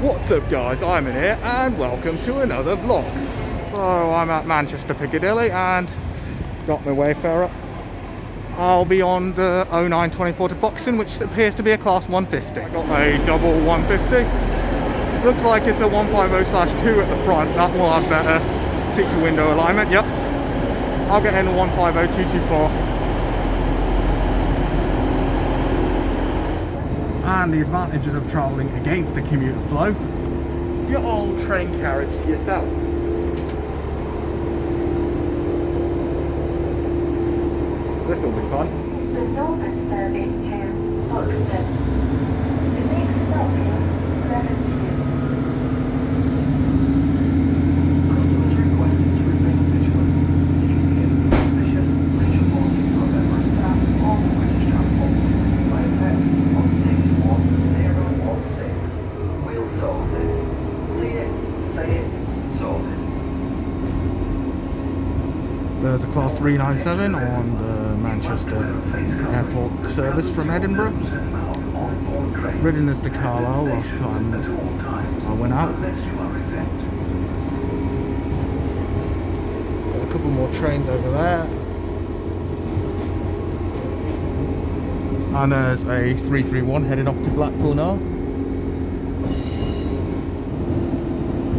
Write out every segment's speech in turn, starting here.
What's up guys, I'm in here and welcome to another vlog. So I'm at Manchester Piccadilly and got my Wayfarer. I'll be on the 0924 to Buxton, which appears to be a class 150. I got a double 150. Looks like it's a 150/2 at the front. That will have better seat to window alignment. Yep. I'll get in a 150224. And the advantages of travelling against the commuter flow, your old train carriage to yourself. This will be fun. The Northern service to Buxton. The next stop is Leamington. Customers requested to remain vigilant. TPM suspicious major forces of member staff on British transport. By effect on 61016. We'll solve it. See it, say it, solve it. There's a class 397 on the Manchester Airport service from Edinburgh. Ridden as to Carlisle last time I went out. Got a couple more trains over there. And there's a 331 heading off to Blackpool now.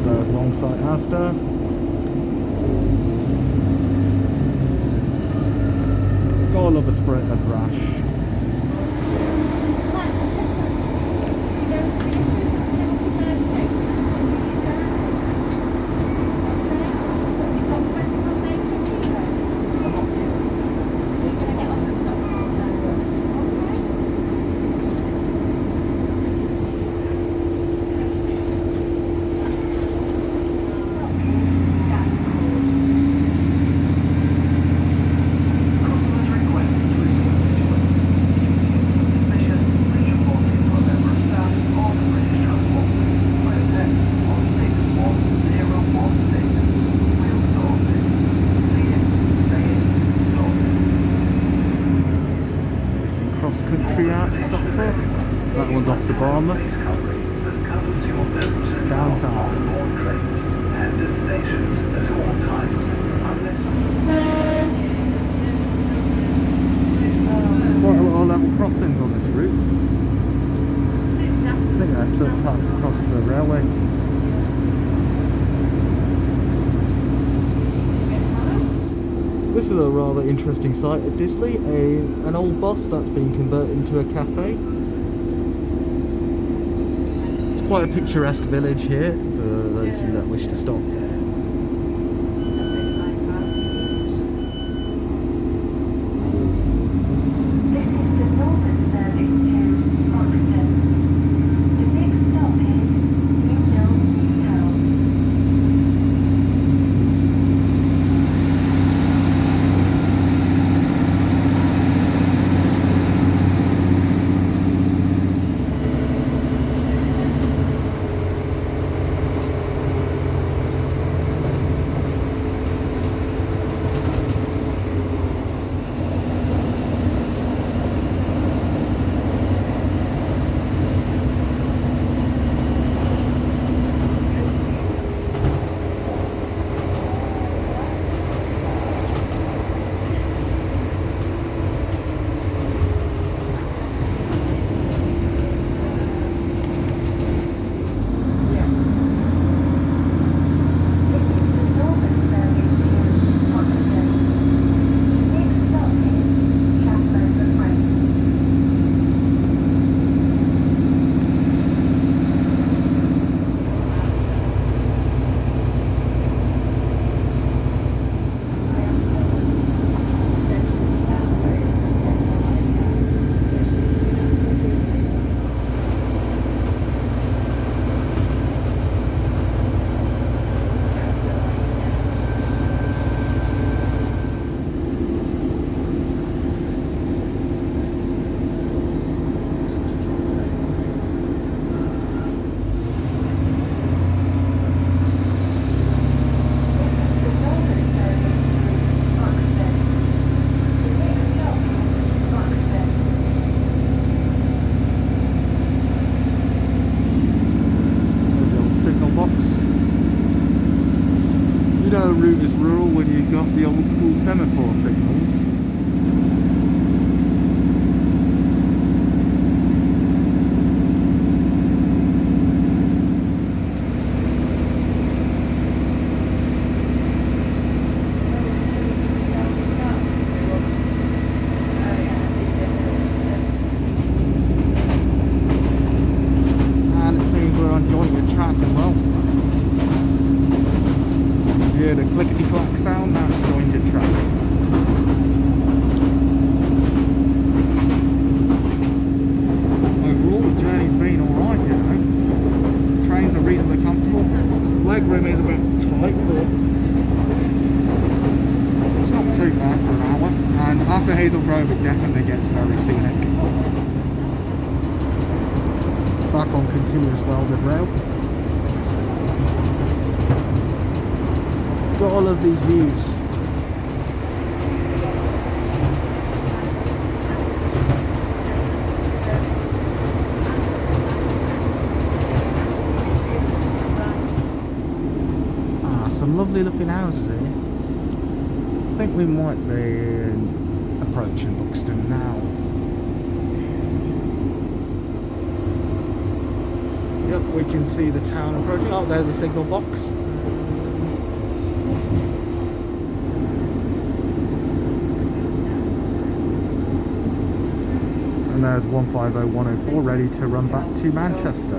There's Longsight Astor. Gotta love a Sprinter Thrash. Country out Stockport. That one's off to Bournemouth. Down south. Quite a lot of level crossings on this route. I think they're footpaths across the railway. This is a rather interesting site at Disley, an old bus that's been converted into a cafe. It's quite a picturesque village here for those of you that wish to stop. route is rural when you've got the old school semaphore signals. The clickety-clack sound, that's jointed track. Overall, the journey's been alright, you know. Trains are reasonably comfortable. Leg room is a bit tight, but it's not too bad for an hour. And after Hazel Grove, it definitely gets very scenic. Back on continuous welded rail. Got all of these views. Some lovely looking houses here. I think we might be approaching Buxton now. Yep, we can see the town approaching. Oh, there's a signal box. And there's 150104 ready to run back to Manchester.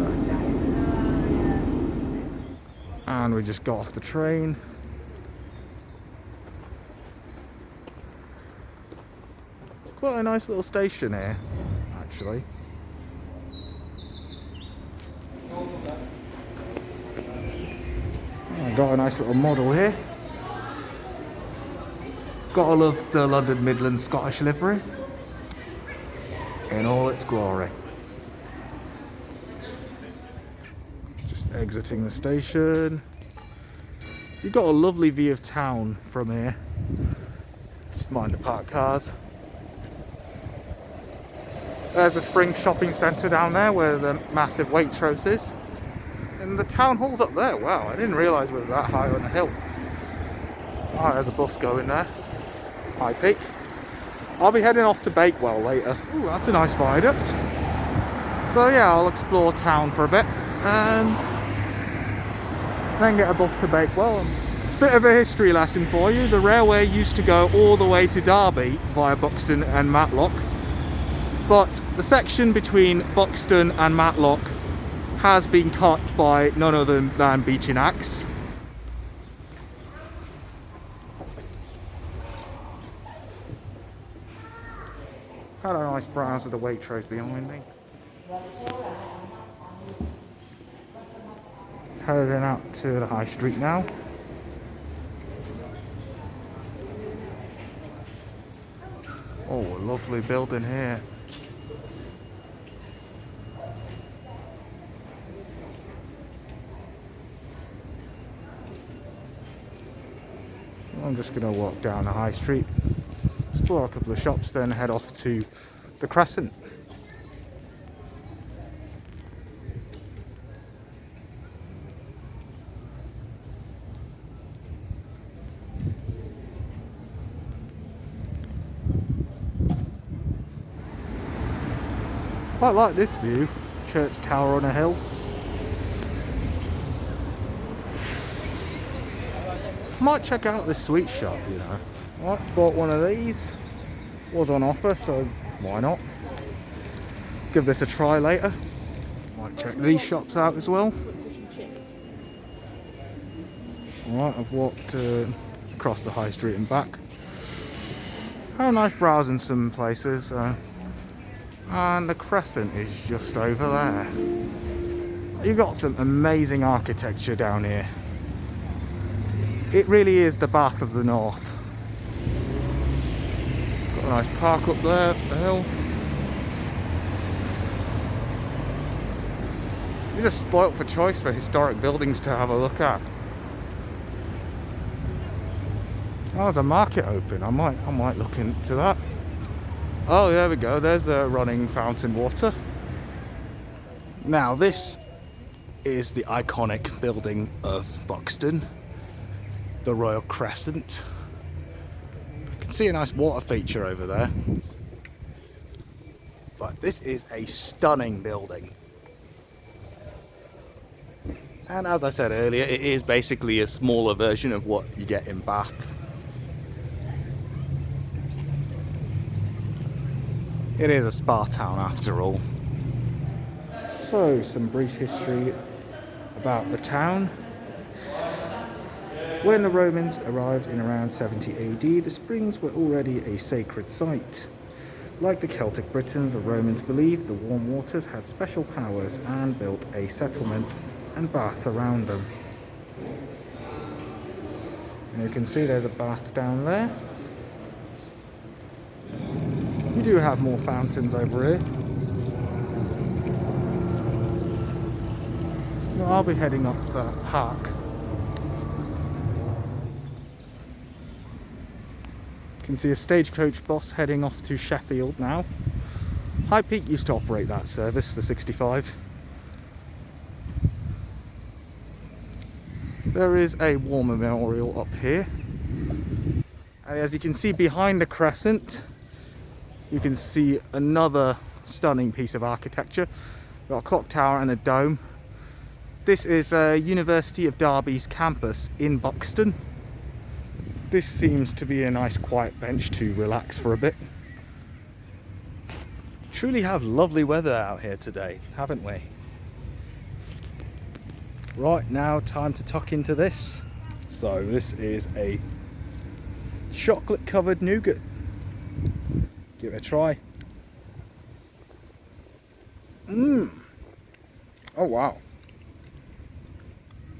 And we just got off the train. Quite a nice little station here, actually. I got a nice little model here. Gotta love the London Midland Scottish livery in all its glory. Just exiting the station. You've got a lovely view of town from here. Just mind the parked cars. There's a spring shopping centre down there where the massive Waitrose is. And the town hall's up there. Wow, I didn't realise it was that high on the hill. Oh, there's a bus going there. High Peak. I'll be heading off to Bakewell later. Ooh, that's a nice viaduct. So yeah, I'll explore town for a bit and then get a bus to Bakewell. Bit of a history lesson for you. The railway used to go all the way to Derby via Buxton and Matlock, but the section between Buxton and Matlock has been cut by none other than Beech and Axe. Had a nice browse of the Waitrose behind me. Heading out to the high street now. Oh, a lovely building here. I'm just going to walk down the high street, explore a couple of shops, then head off to the Crescent. Quite like this view, church tower on a hill. Might check out this sweet shop, you know. Right, bought one of these. Was on offer, so why not? Give this a try later. Might check these shops out as well. Alright, I've walked across the high street and back. Had a nice browse in some places. And the Crescent is just over there. You've got some amazing architecture down here. It really is the Bath of the North. Got a nice park up there, the hill. You're just spoilt for choice for historic buildings to have a look at. Oh, there's a market open. I might look into that. Oh, there we go. There's the running fountain water. Now, this is the iconic building of Buxton. the Royal Crescent. You can see a nice water feature over there. But this is a stunning building. And as I said earlier, it is basically a smaller version of what you get in Bath. It is a spa town after all. So, some brief history about the town. When the Romans arrived in around 70 AD, the springs were already a sacred site. Like the Celtic Britons, the Romans believed the warm waters had special powers and built a settlement and bath around them. And you can see there's a bath down there. You do have more fountains over here. Well, I'll be heading up the park. You can see a stagecoach bus heading off to Sheffield now. High Peak used to operate that service, the 65. There is a war memorial up here. And as you can see behind the crescent, you can see another stunning piece of architecture. We've got a clock tower and a dome. This is University of Derby's campus in Buxton. This seems to be a nice quiet bench to relax for a bit. Truly have lovely weather out here today, haven't we? Right, now time to tuck into this. So this is a chocolate covered nougat. Give it a try. Oh wow.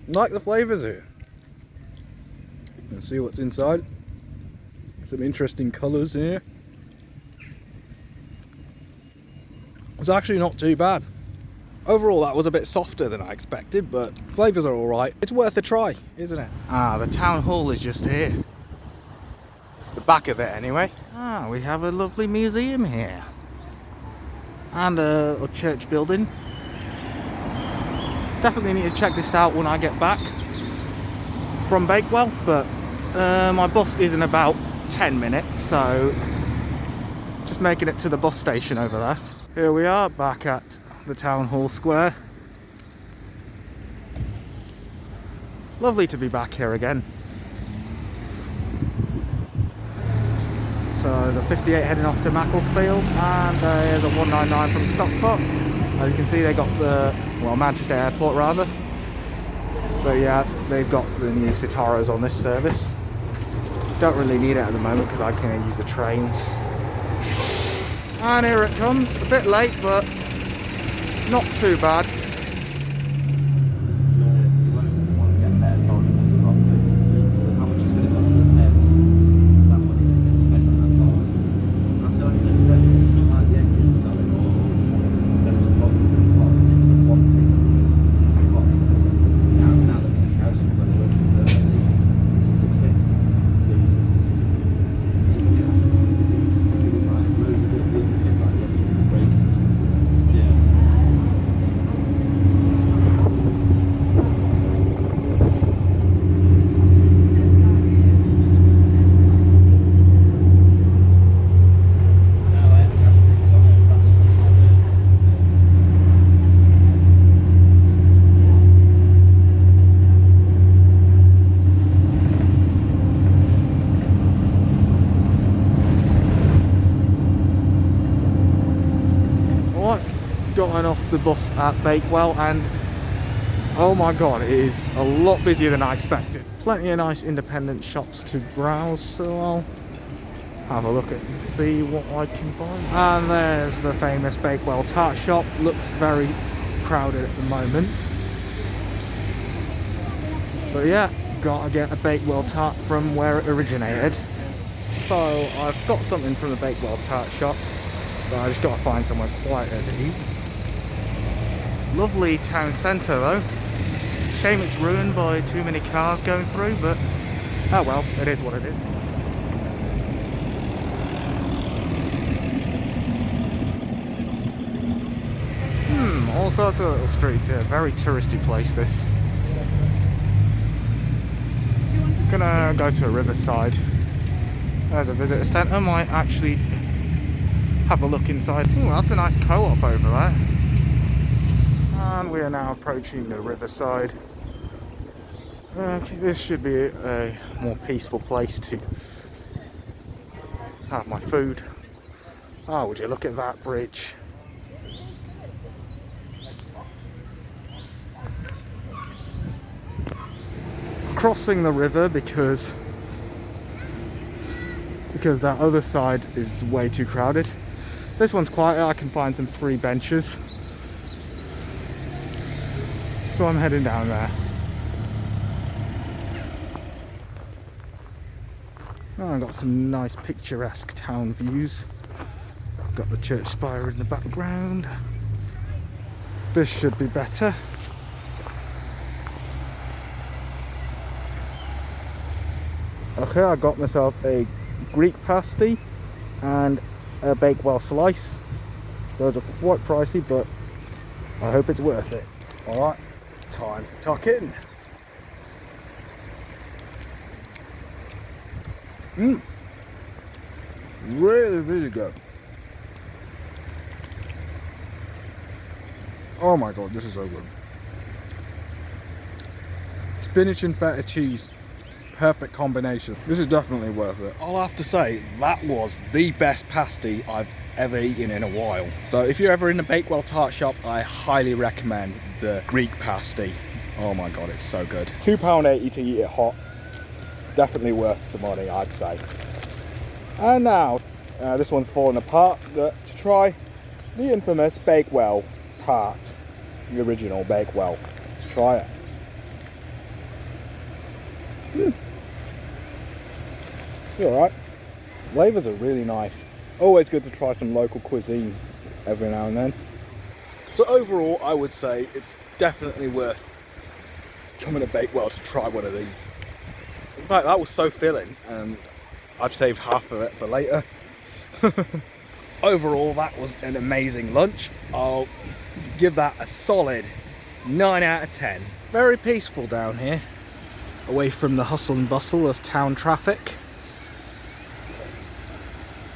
Like the flavours here. Let's see what's inside. Some interesting colours here. It's actually not too bad. Overall, that was a bit softer than I expected, but flavours are alright. It's worth a try, isn't it? Ah, the town hall is just here. The back of it, anyway. Ah, we have a lovely museum here. And a church building. Definitely need to check this out when I get back from Bakewell, but my bus is in about 10 minutes, so just making it to the bus station over there. Here we are, back at the Town Hall Square. Lovely to be back here again. So the 58 heading off to Macclesfield, and there's a 199 from Stockport. As you can see, they got the, well, Manchester Airport rather. But yeah, they've got the new Citaras on this service. Don't really need it at the moment because I can use the trains. And here it comes, a bit late, but not too bad. Gotten off the bus at Bakewell, and oh my god, it is a lot busier than I expected. Plenty of nice independent shops to browse, so I'll have a look at and see what I can find. And there's the famous Bakewell tart shop. Looks very crowded at the moment, but yeah, gotta get a Bakewell tart from where it originated. So I've got something from the Bakewell tart shop, but I just gotta find somewhere quieter to eat. Lovely town centre though. Shame it's ruined by too many cars going through, but oh well, it is what it is. All sorts of little streets here. Very touristy place this. Gonna go to a riverside. There's a visitor centre, might actually have a look inside. Oh, that's a nice co-op over there. And we are now approaching the riverside. Okay, this should be a more peaceful place to have my food. Oh, would you look at that bridge? Crossing the river because that other side is way too crowded. This one's quieter, I can find some free benches. So I'm heading down there. Oh, I've got some nice picturesque town views. Got the church spire in the background. This should be better. Okay, I got myself a Greek pasty and a Bakewell slice. Those are quite pricey, but I hope it's worth it. Alright, time to tuck in. Really, really good. Oh my god, this is so good. Spinach and feta cheese. Perfect combination. This is definitely worth it. I'll have to say, that was the best pasty I've ever eaten in a while. So if you're ever in the Bakewell tart shop, I highly recommend the Greek pasty. Oh my god, it's so good. £2.80 to eat it hot. Definitely worth the money, I'd say. And now, this one's falling apart, but to try the infamous Bakewell tart. The original Bakewell. Let's try it. It's alright. Flavours are really nice. Always good to try some local cuisine every now and then. So overall, I would say it's definitely worth coming to Bakewell to try one of these. In fact, that was so filling, and I've saved half of it for later. Overall, that was an amazing lunch. I'll give that a solid 9 out of 10. Very peaceful down here, away from the hustle and bustle of town traffic.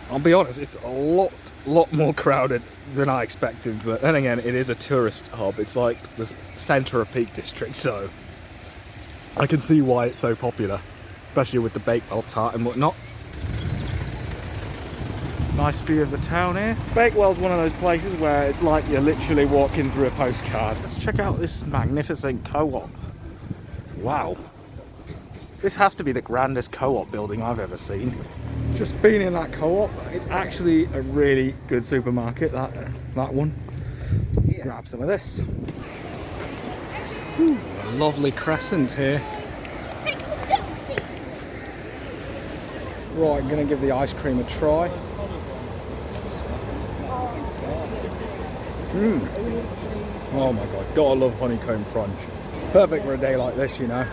I'll be honest, it's a lot more crowded than I expected, but then again, it is a tourist hub. It's like the centre of Peak District, so I can see why it's so popular, especially with the Bakewell tart and whatnot. Nice view of the town here. Bakewell's one of those places where it's like you're literally walking through a postcard. Let's check out this magnificent co-op. Wow. This has to be the grandest co-op building I've ever seen. Just being in that co-op, it's actually a really good supermarket, that one. Grab some of this. Ooh, a lovely crescent here. Right, I'm gonna give the ice cream a try. Oh my god, gotta love honeycomb crunch. Perfect for a day like this, you know.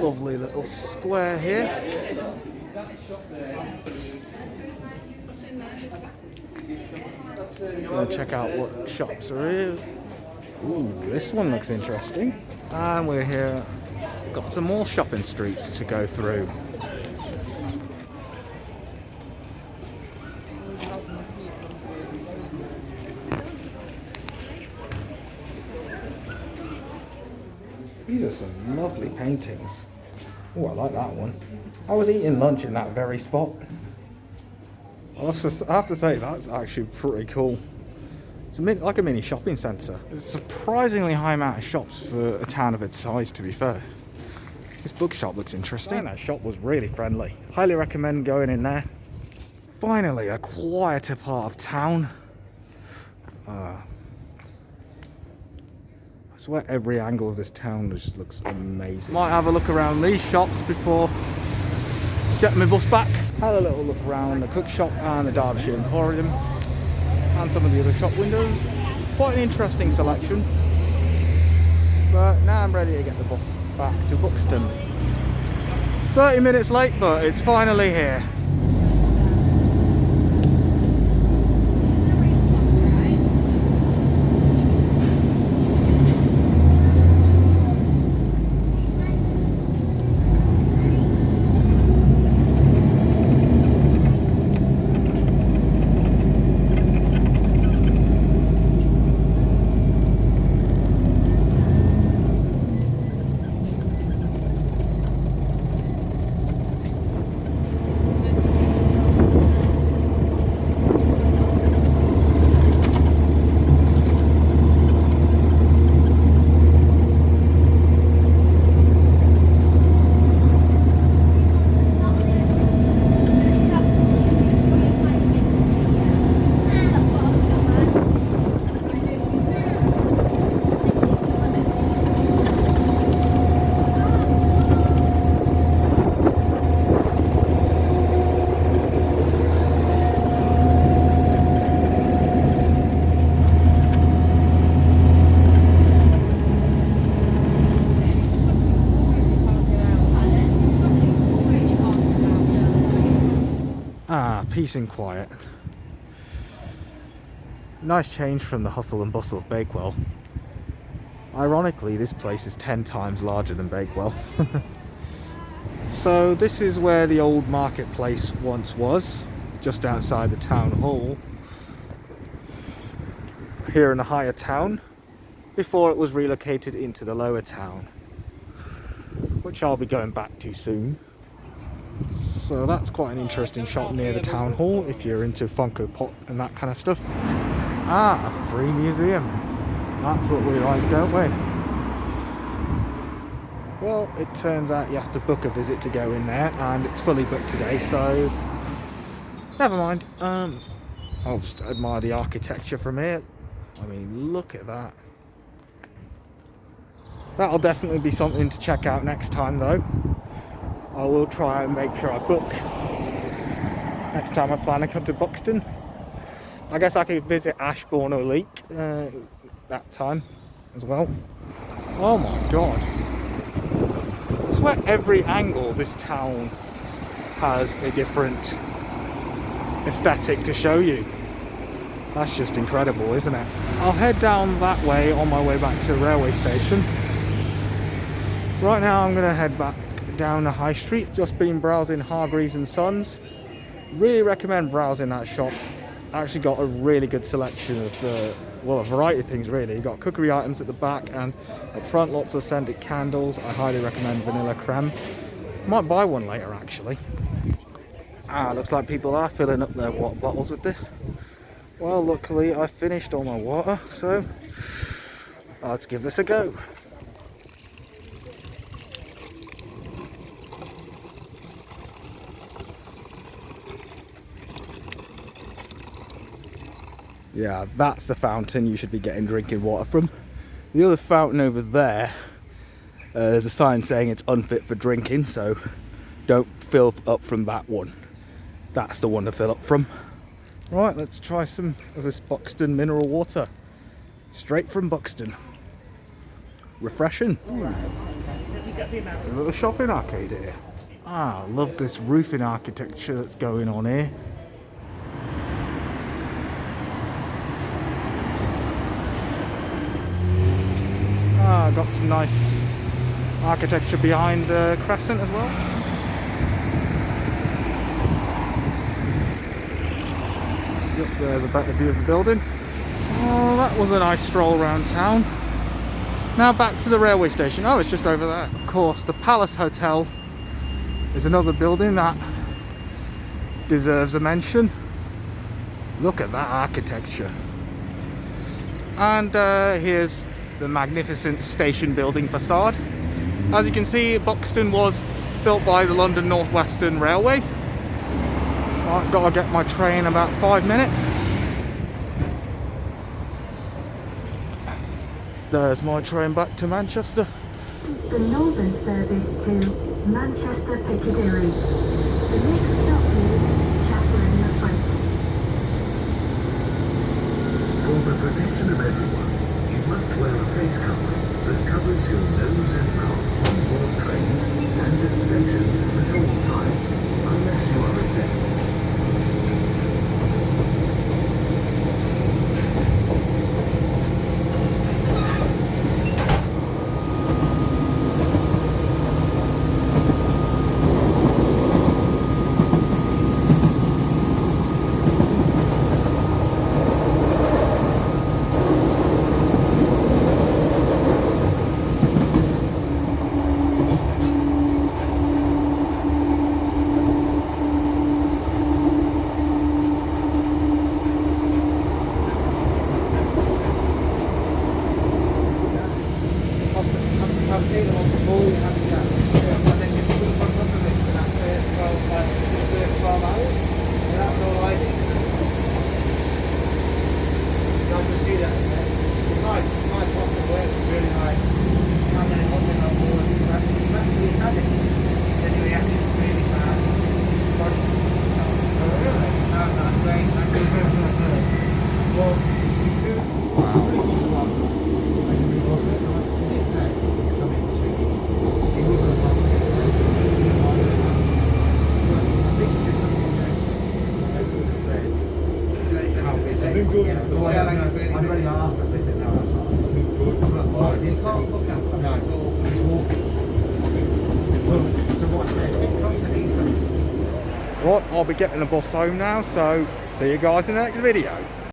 Lovely little square here. Gonna check out what shops are here. Ooh, this one looks interesting. And we're here. Got some more shopping streets to go through. These are some lovely paintings. Oh, I like that one. I was eating lunch in that very spot. I have to say, that's actually pretty cool. It's like a mini shopping centre. It's a surprisingly high amount of shops for a town of its size, to be fair. This bookshop looks interesting. And that shop was really friendly. Highly recommend going in there. Finally, a quieter part of town. I swear every angle of this town just looks amazing. Might have a look around these shops before getting my bus back. Had a little look around the cook shop and the Derbyshire Emporium and some of the other shop windows. Quite an interesting selection. But now I'm ready to get the bus back to Buxton. 30 minutes late, but it's finally here. peace and quiet. Nice change from the hustle and bustle of Bakewell. Ironically, this place is 10 times larger than Bakewell. So this is where the old marketplace once was, just outside the town hall, here in the higher town, before it was relocated into the lower town, which I'll be going back to soon. So that's quite an interesting shop near the town hall if you're into Funko Pop and that kind of stuff. Ah, a free museum. That's what we like, don't we? Well, it turns out you have to book a visit to go in there, and it's fully booked today, so never mind. I'll just admire the architecture from here. I mean, look at that. That'll definitely be something to check out next time, though. I will try and make sure I book next time I plan to come to Buxton. I guess I could visit Ashbourne or Leek that time as well. Oh my god. I swear every angle this town has a different aesthetic to show you. That's just incredible, isn't it? I'll head down that way on my way back to the railway station. Right now I'm going to head back down the high street. Just been browsing Hargreaves and Sons. Really recommend browsing that shop. Actually got a really good selection of well, a variety of things really. You've got cookery items at the back, and up front lots of scented candles. I highly recommend vanilla creme. Might buy one later actually. Looks like people are filling up their water bottles with this. Well, luckily I finished all my water, so let's give this a go. Yeah, that's the fountain you should be getting drinking water from. The other fountain over there, there's a sign saying it's unfit for drinking, so don't fill up from that one. That's the one to fill up from. Right, let's try some of this Buxton mineral water. Straight from Buxton. Refreshing. It's a little shopping arcade here. I love this roofing architecture that's going on here. Got some nice architecture behind the Crescent as well. Yep, there's a better view of the building. Oh, that was a nice stroll around town. Now back to the railway station. Oh, it's just over there. Of course, the Palace Hotel is another building that deserves a mention. Look at that architecture. And here's the magnificent station building facade. As you can see, Buxton was built by the London North Western Railway. I've got to get my train in about 5 minutes. There's my train back to Manchester. The Northern service to Manchester Piccadilly. The next stop is Chatham-on-Trent. For the protection of everyone, you must wear a face covering that covers your nose and mouth on board trains and at stations at all times, unless you are a guest. good. Yeah, I'd already asked that visit now. You can't look at them. No. He's walking. So what I said, it's come to Heathrow. Right, I'll be getting the bus home now, so see you guys in the next video.